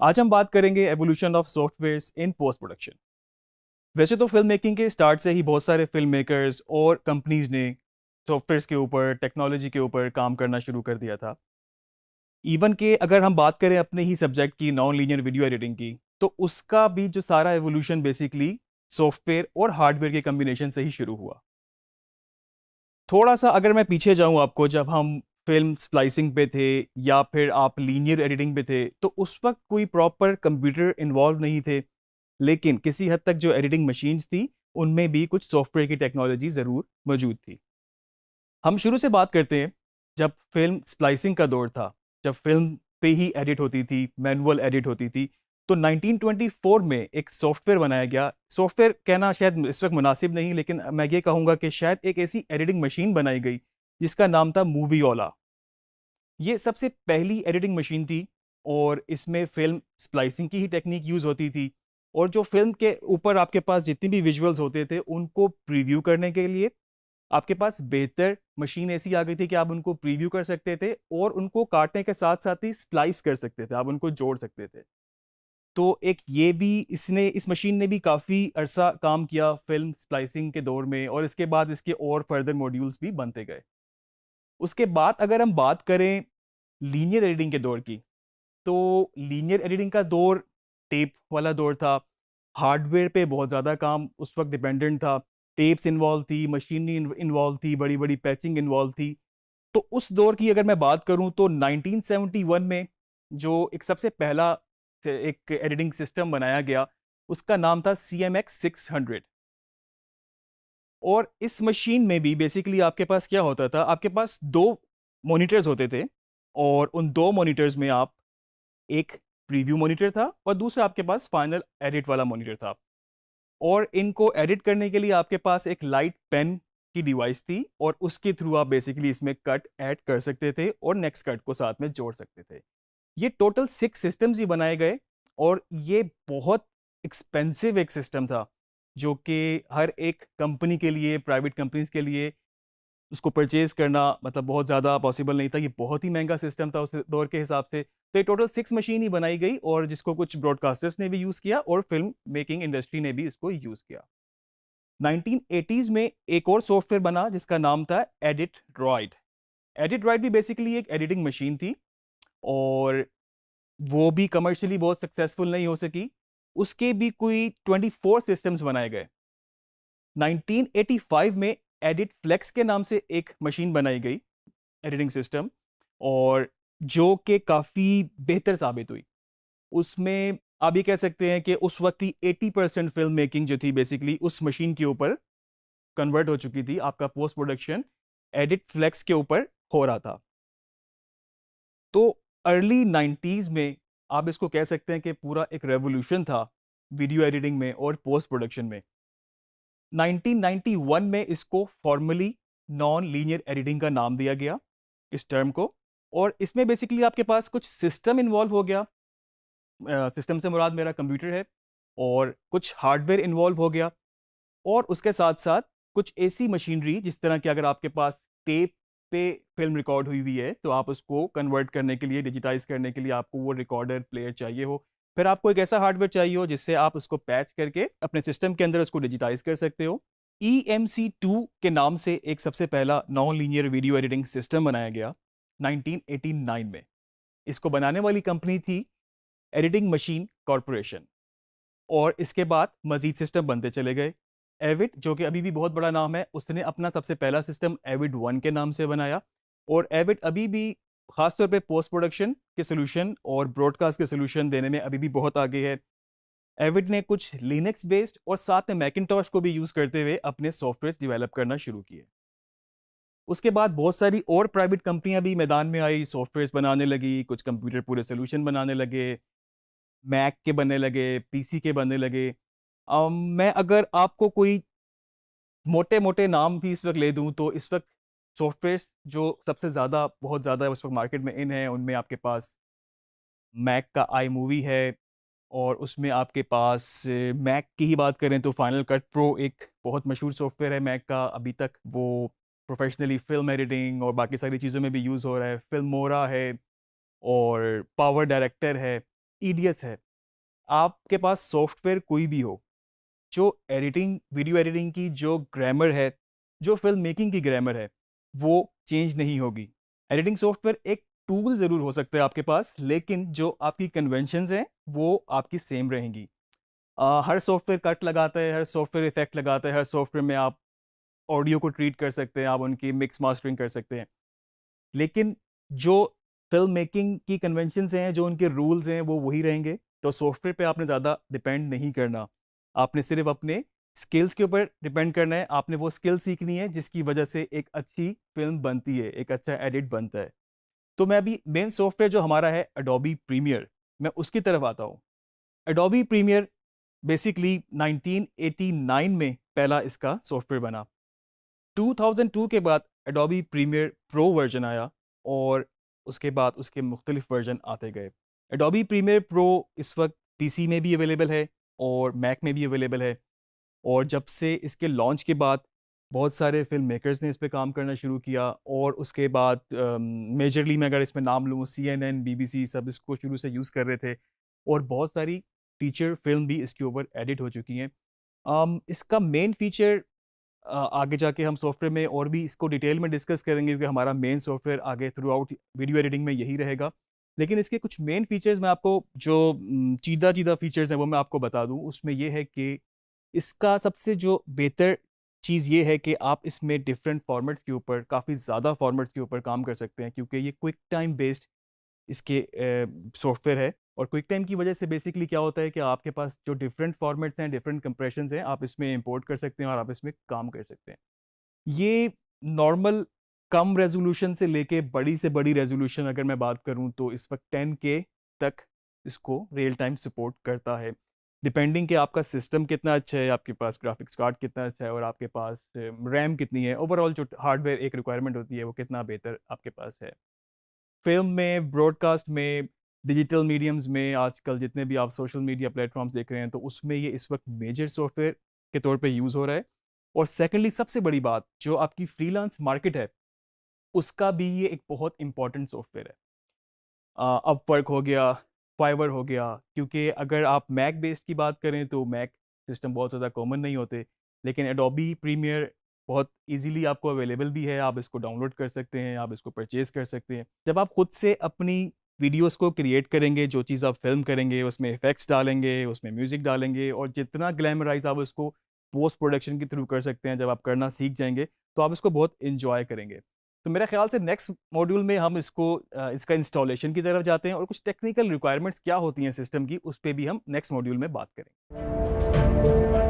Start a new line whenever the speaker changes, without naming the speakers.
आज हम बात करेंगे evolution of softwares in post production. वैसे तो फिल्म मेकिंग के स्टार्ट से ही बहुत सारे फिल्म मेकर्स और कंपनीज ने सॉफ्टवेयर्स के ऊपर, टेक्नोलॉजी के ऊपर काम करना शुरू कर दिया था। इवन के अगर हम बात करें अपने ही सब्जेक्ट की, नॉन लीनियर वीडियो एडिटिंग की, तो उसका भी जो सारा एवोल्यूशन बेसिकली सॉफ्टवेयर और हार्डवेयर के कम्बिनेशन से ही शुरू हुआ। थोड़ा सा अगर मैं पीछे जाऊं आपको, जब हम फिल्म स्प्लाइसिंग पे थे या फिर आप लीनियर एडिटिंग पे थे, तो उस वक्त कोई प्रॉपर कंप्यूटर इन्वॉल्व नहीं थे। लेकिन किसी हद तक जो एडिटिंग मशीन्स थी, उनमें भी कुछ सॉफ्टवेयर की टेक्नोलॉजी ज़रूर मौजूद थी। हम शुरू से बात करते हैं जब फिल्म स्प्लाइसिंग का दौर था, जब फिल्म पे ही एडिट होती थी, मैनुअल एडिट होती थी। तो 1924 में एक सॉफ्टवेयर बनाया गया। सॉफ्टवेयर कहना शायद इस वक्त मुनासिब नहीं, लेकिन मैं ये कहूँगा कि शायद एक ऐसी एडिटिंग मशीन बनाई गई जिसका नाम था मूवीओला। ये सबसे पहली एडिटिंग मशीन थी और इसमें फिल्म स्प्लाइसिंग की ही टेक्निक यूज होती थी। और जो फिल्म के ऊपर आपके पास जितनी भी विजुअल्स होते थे, उनको प्रीव्यू करने के लिए आपके पास बेहतर मशीन ऐसी आ गई थी कि आप उनको प्रीव्यू कर सकते थे और उनको काटने के साथ साथ ही स्प्लाइस कर सकते थे, आप उनको जोड़ सकते थे। तो एक ये भी, इसने इस मशीन ने भी काफ़ी अरसा काम किया फिल्म स्प्लाइसिंग के दौर में, और इसके बाद इसके और फर्दर मॉड्यूल्स भी बनते गए। उसके बाद अगर हम बात करें लीनियर एडिटिंग के दौर की, तो लीनियर एडिटिंग का दौर टेप वाला दौर था। हार्डवेयर पे बहुत ज़्यादा काम उस वक्त डिपेंडेंट था। टेप्स इन्वॉल्व थी, मशीनरी इन्वॉल्व थी, बड़ी बड़ी पैचिंग इन्वॉल्व थी। तो उस दौर की अगर मैं बात करूं, तो 1971 में जो एक सबसे पहला एक एडिटिंग सिस्टम बनाया गया, उसका नाम था CMX 600। और इस मशीन में भी बेसिकली आपके पास क्या होता था, आपके पास दो मॉनिटर्स होते थे। और उन दो मॉनिटर्स में आप, एक प्रीव्यू मॉनिटर था और दूसरा आपके पास फाइनल एडिट वाला मॉनिटर था। और इनको एडिट करने के लिए आपके पास एक लाइट पेन की डिवाइस थी, और उसके थ्रू आप बेसिकली इसमें कट ऐड कर सकते थे और नेक्स्ट कट को साथ में जोड़ सकते थे। ये टोटल 6 सिस्टम्स ही बनाए गए। और ये बहुत एक्सपेंसिव एक सिस्टम था, जो कि हर एक कंपनी के लिए, प्राइवेट कंपनीज के लिए उसको परचेज करना मतलब बहुत ज़्यादा पॉसिबल नहीं था। ये बहुत ही महंगा सिस्टम था उस दौर के हिसाब से। तो ये टोटल 6 मशीन ही बनाई गई, और जिसको कुछ ब्रॉडकास्टर्स ने भी यूज़ किया और फिल्म मेकिंग इंडस्ट्री ने भी इसको यूज़ किया। 1980s में एक और सॉफ्टवेयर बना जिसका नाम था एडिट ड्रॉइड। एडिट ड्रॉइड भी बेसिकली एक एडिटिंग मशीन थी, और वो भी कमर्शियली बहुत सक्सेसफुल नहीं हो सकी। उसके भी कोई 24 सिस्टम्स बनाए गए। 1985 में एडिट फ्लेक्स के नाम से एक मशीन बनाई गई, एडिटिंग सिस्टम, और जो कि काफ़ी बेहतर साबित हुई। उसमें आप ये कह सकते हैं कि उस वक्त की 80% फिल्म मेकिंग जो थी बेसिकली उस मशीन के ऊपर कन्वर्ट हो चुकी थी। आपका पोस्ट प्रोडक्शन एडिट फ्लेक्स के ऊपर हो रहा था। तो अर्ली 90s में आप इसको कह सकते हैं कि पूरा एक रेवोल्यूशन था वीडियो एडिटिंग में और पोस्ट प्रोडक्शन में। 1991 में इसको फॉर्मली नॉन लीनियर एडिटिंग का नाम दिया गया, इस टर्म को। और इसमें बेसिकली आपके पास कुछ सिस्टम इन्वॉल्व हो गया। सिस्टम से मुराद मेरा कंप्यूटर है। और कुछ हार्डवेयर इन्वॉल्व हो गया। और उसके साथ साथ कुछ ऐसी मशीनरी, जिस तरह की अगर आपके पास टेप पे फिल्म रिकॉर्ड हुई हुई है, तो आप उसको कन्वर्ट करने के लिए, डिजिटाइज करने के लिए आपको वो रिकॉर्डर प्लेयर चाहिए हो। फिर आपको एक ऐसा हार्डवेयर चाहिए हो जिससे आप उसको पैच करके अपने सिस्टम के अंदर उसको डिजिटाइज कर सकते हो। EMC2 के नाम से एक सबसे पहला non linear video editing system बनाया गया 1989 में। इसको बनाने वाली कंपनी थी एडिटिंग मशीन कॉरपोरेशन। और इसके बाद मजीद सिस्टम बनते चले गए। एविड, जो कि अभी भी बहुत बड़ा नाम है, उसने अपना सबसे पहला सिस्टम एविड 1 के नाम से बनाया। और एविड अभी भी खासतौर पे पोस्ट प्रोडक्शन के सोल्यूशन और ब्रॉडकास्ट के सोल्यूशन देने में अभी भी बहुत आगे है। एविड ने कुछ लिनक्स बेस्ड और साथ में मैकिनटॉश को भी यूज करते हुए अपने सॉफ्टवेयर डेवलप करना शुरू किए। उसके बाद बहुत सारी और प्राइवेट कंपनियां भी मैदान में आई, सॉफ्टवेयर बनाने लगी, कुछ कंप्यूटर पूरे सोल्यूशन बनाने लगे, मैक के बनने लगे, पीसी के बनने लगे। मैं अगर आपको कोई मोटे मोटे नाम भी इस वक्त ले दूं, तो इस वक्त सॉफ्टवेयर जो सबसे ज़्यादा, बहुत ज़्यादा उस वक्त मार्केट में इन है, उनमें आपके पास मैक का आई मूवी है। और उसमें आपके पास मैक की ही बात करें तो फाइनल कट प्रो एक बहुत मशहूर सॉफ्टवेयर है मैक का। अभी तक वो प्रोफेशनली फिल्म एडिटिंग और बाकी सारी चीज़ों में भी यूज़ हो रहा है। फिल्मोरा है, और पावर डायरेक्टर है। ईडियस है। आपके पास सॉफ्टवेयर कोई भी हो, जो एडिटिंग वीडियो एडिटिंग की जो ग्रामर है, जो फ़िल्म मेकिंग की ग्रामर है, वो चेंज नहीं होगी। एडिटिंग सॉफ्टवेयर एक टूल ज़रूर हो सकता है आपके पास, लेकिन जो आपकी कन्वेंशंस हैं, वो आपकी सेम रहेंगी। हर सॉफ्टवेयर कट लगाता है, हर सॉफ्टवेयर इफ़ेक्ट लगाता है, हर सॉफ्टवेयर में आप ऑडियो को ट्रीट कर सकते हैं, आप उनकी मिक्स मास्टरिंग कर सकते हैं। लेकिन जो फ़िल्म मेकिंग की कन्वेंशंस हैं, जो उनके रूल्स हैं, वो वही रहेंगे। तो सॉफ्टवेयर पे आपने ज़्यादा डिपेंड नहीं करना। आपने सिर्फ़ अपने स्किल्स के ऊपर डिपेंड करना है। आपने वो स्किल सीखनी है जिसकी वजह से एक अच्छी फ़िल्म बनती है, एक अच्छा एडिट बनता है। तो मैं अभी मेन सॉफ्टवेयर जो हमारा है एडोबी प्रीमियर, मैं उसकी तरफ आता हूँ। एडोबी प्रीमियर बेसिकली 1989 में पहला इसका सॉफ्टवेयर बना। 2002 के बाद एडोबी प्रीमियर प्रो वर्जन आया और उसके बाद उसके मुख्तलिफ वर्जन आते गए। एडोबी प्रीमियर प्रो इस वक्त पीसी में भी अवेलेबल है और मैक में भी अवेलेबल है। और जब से इसके लॉन्च के बाद बहुत सारे फिल्म मेकर्स ने इस पे काम करना शुरू किया और उसके बाद मेजरली मैं अगर इसमें नाम लूँ, CNN, BBC सब इसको शुरू से यूज़ कर रहे थे और बहुत सारी फीचर फिल्म भी इसके ऊपर एडिट हो चुकी हैं। इसका मेन फीचर आगे जाके हम सॉफ्टवेयर में और भी इसको डिटेल में डिस्कस करेंगे क्योंकि हमारा मेन सॉफ्टवेयर आगे थ्रू आउट वीडियो एडिटिंग में यही रहेगा। लेकिन इसके कुछ मेन फीचर्स मैं आपको जो चीदा-चीदा फीचर्स हैं वो मैं आपको बता दूँ। उसमें ये है कि इसका सबसे जो बेहतर चीज़ ये है कि आप इसमें डिफरेंट फॉर्मेट्स के ऊपर, काफ़ी ज़्यादा फॉर्मेट्स के ऊपर काम कर सकते हैं क्योंकि ये क्विक टाइम बेस्ड इसके सॉफ्टवेयर है। और क्विक टाइम की वजह से बेसिकली क्या होता है कि आपके पास जो डिफरेंट फॉर्मेट्स हैं, डिफरेंट कंप्रेशंस हैं, आप इसमें इंपोर्ट कर सकते हैं और आप इसमें काम कर सकते हैं। ये नॉर्मल कम रेज़ोल्यूशन से लेके बड़ी से बड़ी रेज़ोल्यूशन अगर मैं बात करूँ तो इस वक़्त 10K तक इसको रियल टाइम सपोर्ट करता है। डिपेंडिंग कि आपका सिस्टम कितना अच्छा है, आपके पास ग्राफिक्स कार्ड कितना अच्छा है और आपके पास रैम कितनी है, ओवरऑल जो हार्डवेयर एक रिक्वायरमेंट होती है वो कितना बेहतर आपके पास है। फ़िल्म में, ब्रॉडकास्ट में, डिजिटल मीडियम्स में आजकल जितने भी आप सोशल मीडिया प्लेटफ़ॉर्म्स देख रहे हैं, तो उसमें ये इस वक़्त मेजर सॉफ्टवेयर के तौर पे यूज़ हो रहा है। और सेकंडली सबसे बड़ी बात, जो आपकी फ्रीलांस मार्केट है, उसका भी ये एक बहुत इम्पोर्टेंट सॉफ्टवेयर है। अपवर्क हो गया, फाइवर हो गया, क्योंकि अगर आप मैक बेस्ड की बात करें तो मैक सिस्टम बहुत ज़्यादा कॉमन नहीं होते, लेकिन एडोबी प्रीमियर बहुत ईज़िली आपको अवेलेबल भी है, आप इसको डाउनलोड कर सकते हैं, आप इसको परचेज़ कर सकते हैं। जब आप खुद से अपनी वीडियोज़ को क्रिएट करेंगे, जो चीज़ आप फ़िल्म करेंगे, उसमें इफ़ेक्ट्स डालेंगे, उसमें म्यूज़िक डालेंगे और जितना ग्लैमराइज़ आप उसको पोस्ट प्रोडक्शन के थ्रू कर सकते हैं, जब आप करना सीख जाएँगे, तो आप इसको बहुत एन्जॉय करेंगे। तो मेरा ख्याल से नेक्स्ट मॉड्यूल में हम इसको इसका इंस्टॉलेशन की तरफ जाते हैं और कुछ टेक्निकल रिक्वायरमेंट्स क्या होती हैं सिस्टम की, उस पे भी हम नेक्स्ट मॉड्यूल में बात करेंगे।